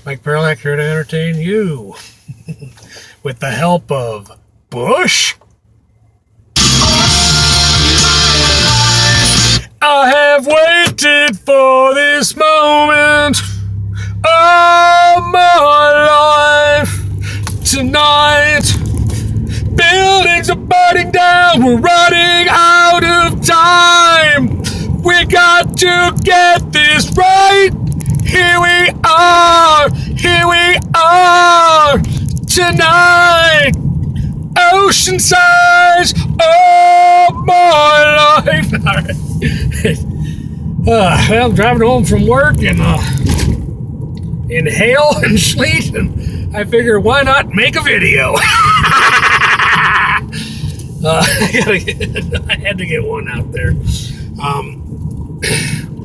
Mike Perlak here to entertain you with the help of Bush. I have waited for this moment all my life. Tonight, buildings are burning down. We're running out of time. We got to get this right. Here we are tonight. Ocean size of my life. All right. Well, I'm driving home from work in hail and sleet, and I figure why not make a video? I had to get one out there.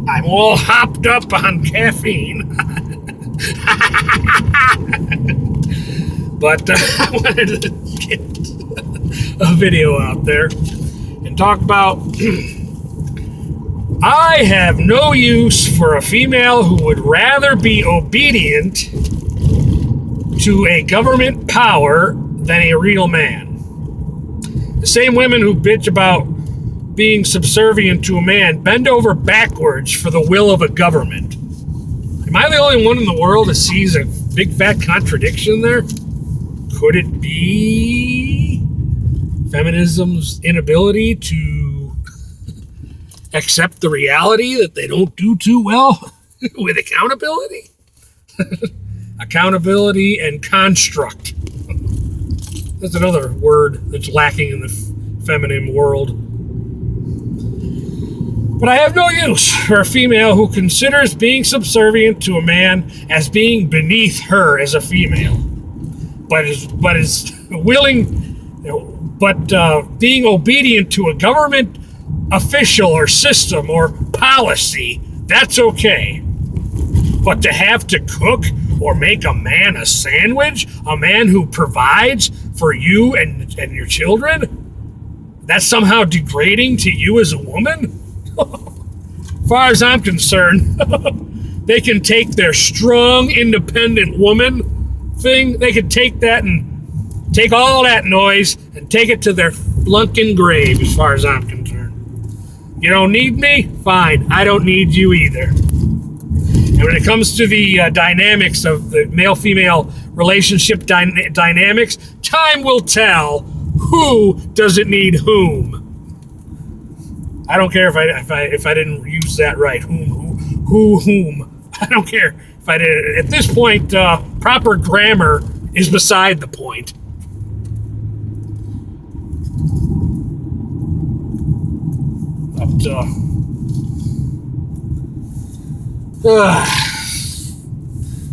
I'm all hopped up on caffeine. But I wanted to get a video out there and talk about I have no use for a female who would rather be obedient to a government power than a real man. The same women who bitch about being subservient to a man bend over backwards for the will of a government. Am I the only one in the world that sees a big fat contradiction there? Could it be feminism's inability to accept the reality that they don't do too well with accountability? Accountability and construct. That's another word that's lacking in the feminine world. But I have no use for a female who considers being subservient to a man as being beneath her as a female, but is willing, being obedient to a government official or system or policy, that's okay. But to have to cook or make a man a sandwich, a man who provides for you and your children, that's somehow degrading to you as a woman? As far as I'm concerned, they can take their strong, independent woman thing, they can take that and take all that noise and take it to their flunking grave, as far as I'm concerned. You don't need me? Fine. I don't need you either. And when it comes to the dynamics of the male-female relationship dynamics, time will tell who doesn't need whom. I don't care if I didn't use that right. Whom. I don't care if I did. At this point, proper grammar is beside the point. But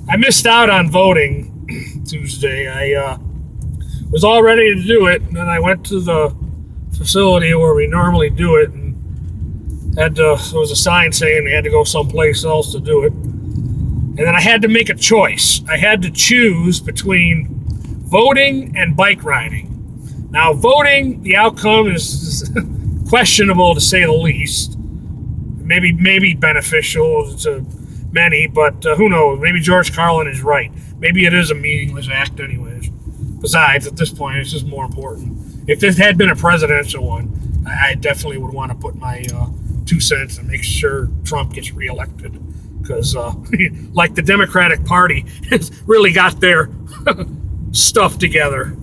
I missed out on voting Tuesday. I was all ready to do it, and then I went to the facility where we normally do it, and there was a sign saying they had to go someplace else to do it. And then I had to make a choice. I had to choose between voting and bike riding. Now, voting, the outcome is questionable to say the least. Maybe beneficial to many, but who knows? Maybe George Carlin is right. Maybe it is a meaningless act anyways. Besides, at this point, it's just more important. If this had been a presidential one, I definitely would want to put my 2 cents and make sure Trump gets reelected. Because, like the Democratic Party has really got their stuff together.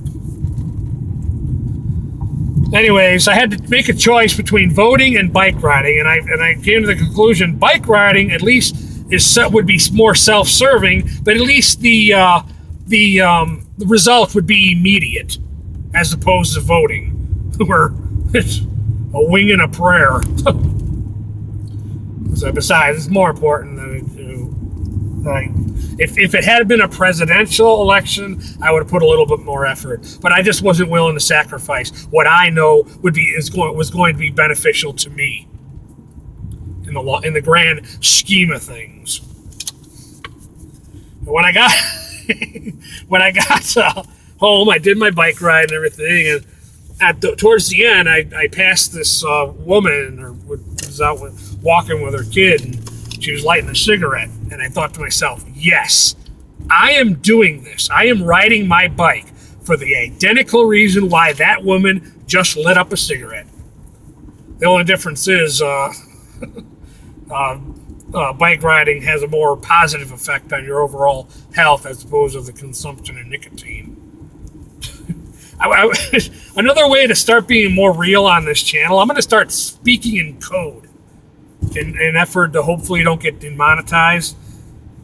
Anyways, I had to make a choice between voting and bike riding, and I came to the conclusion bike riding at least would be more self-serving, but at least the result would be immediate, as opposed to voting, where it's a wing and a prayer. So besides, it's more important than if it had been a presidential election, I would have put a little bit more effort. But I just wasn't willing to sacrifice what I know was going to be beneficial to me in the grand scheme of things. When I got home, I did my bike ride and everything, and towards the end, I passed this woman who was out walking with her kid, and she was lighting a cigarette, and I thought to myself, yes, I am doing this. I am riding my bike for the identical reason why that woman just lit up a cigarette. The only difference is bike riding has a more positive effect on your overall health as opposed to the consumption of nicotine. Another way to start being more real on this channel, I'm going to start speaking in code in an effort to hopefully don't get demonetized.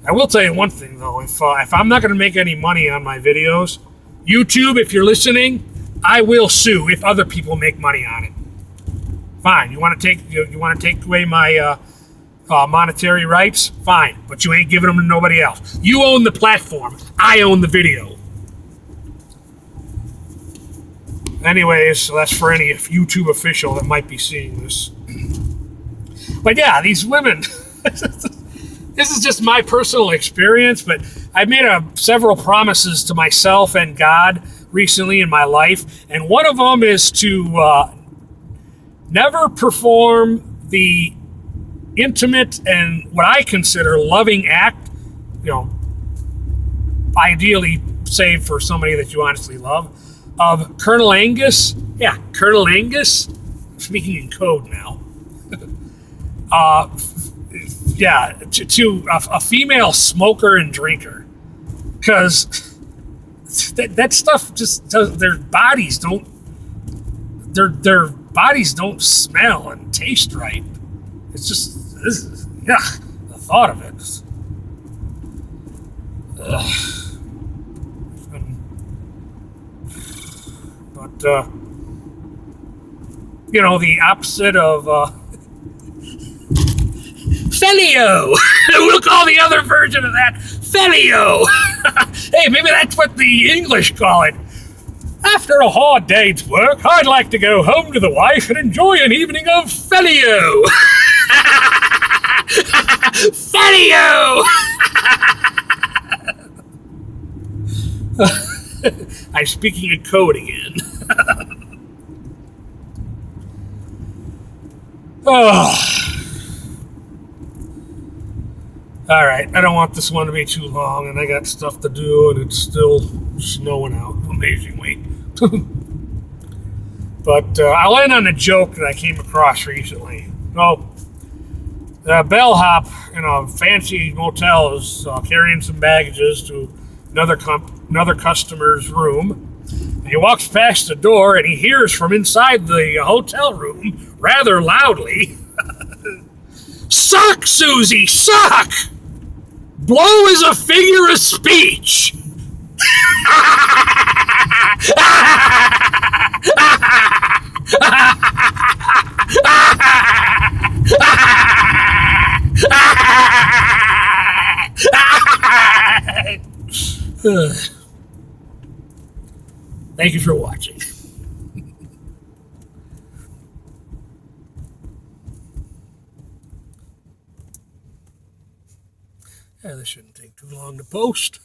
I will tell you one thing, though. If I'm not going to make any money on my videos, YouTube, if you're listening, I will sue if other people make money on it. Fine. You want to take away my monetary rights? Fine. But you ain't giving them to nobody else. You own the platform. I own the video. Anyways, so that's for any YouTube official that might be seeing this. But yeah, these women... This is just my personal experience, but I've made several promises to myself and God recently in my life, and one of them is to never perform the intimate and what I consider loving act, ideally saved for somebody that you honestly love, of Colonel Angus. Yeah, Colonel Angus. I'm speaking in code now. To a female smoker and drinker, because that stuff just does, their bodies don't smell and taste right. It's just the thought of it. But the opposite of Felio. We'll call the other version of that Felio. Hey, maybe that's what the English call it. After a hard day's work, I'd like to go home to the wife and enjoy an evening of Felio. Felio. I'm speaking in code again. Oh. All right, I don't want this one to be too long, and I got stuff to do, and it's still snowing out amazingly. But I'll end on a joke that I came across recently. The bellhop in a fancy motel is carrying some baggages to another customer's room. And he walks past the door, and he hears from inside the hotel room rather loudly, "Suck, Susie, suck! Blow is a figure of speech." Thank you for watching. This shouldn't take too long to post.